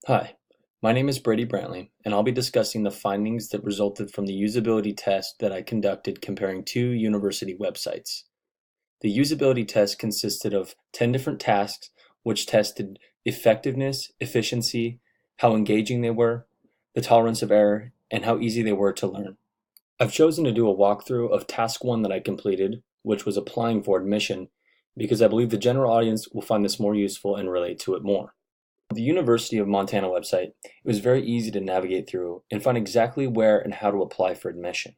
Hi, my name is Brady Brantley, and I'll be discussing the findings that resulted from the usability test that I conducted comparing two university websites. The usability test consisted of 10 different tasks which tested effectiveness, efficiency, how engaging they were, the tolerance of error, and how easy they were to learn. I've chosen to do a walkthrough of task 1 that I completed, which was applying for admission, because I believe the general audience will find this more useful and relate to it more. The University of Montana website, it was very easy to navigate through and find exactly where and how to apply for admission.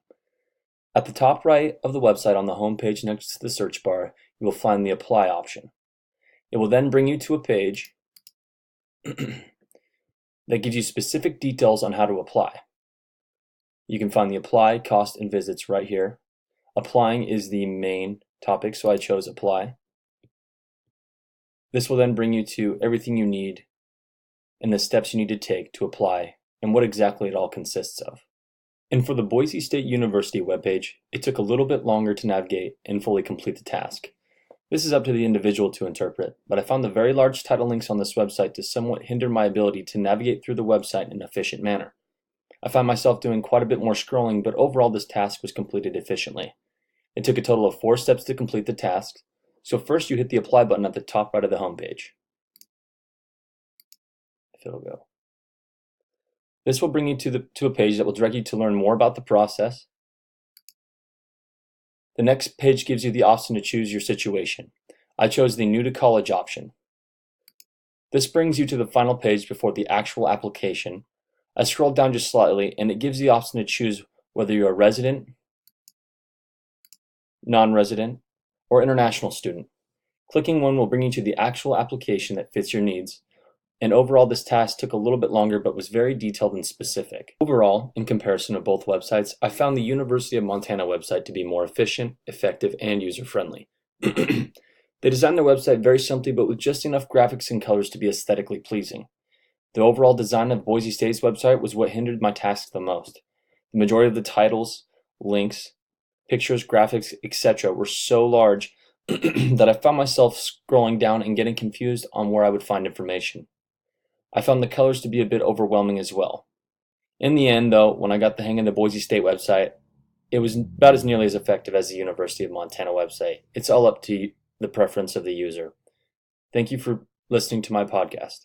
At the top right of the website on the home page next to the search bar, you will find the Apply option. It will then bring you to a page that gives you specific details on how to apply. You can find the Apply, Cost, and Visits right here. Applying is the main topic, so I chose Apply. This will then bring you to everything you need and the steps you need to take to apply and what exactly it all consists of. And for the Boise State University webpage, it took a little bit longer to navigate and fully complete the task. This is up to the individual to interpret, but I found the very large title links on this website to somewhat hinder my ability to navigate through the website in an efficient manner. I found myself doing quite a bit more scrolling, but overall this task was completed efficiently. It took a total of 4 steps to complete the task. So first you hit the Apply button at the top right of the home page. If it'll go. This will bring you to a page that will direct you to learn more about the process. The next page gives you the option to choose your situation. I chose the New to College option. This brings you to the final page before the actual application. I scrolled down just slightly and it gives the option to choose whether you're a resident, non-resident, or international student. Clicking one will bring you to the actual application that fits your needs. And overall, this task took a little bit longer but was very detailed and specific. Overall, in comparison of both websites, I found the University of Montana website to be more efficient, effective, and user-friendly. They designed their website very simply but with just enough graphics and colors to be aesthetically pleasing. The overall design of Boise State's website was what hindered my task the most. The majority of the titles, links, pictures, graphics, etc. were so large that I found myself scrolling down and getting confused on where I would find information. I found the colors to be a bit overwhelming as well. In the end, though, when I got the hang of the Boise State website, it was about as nearly as effective as the University of Montana website. It's all up to the preference of the user. Thank you for listening to my podcast.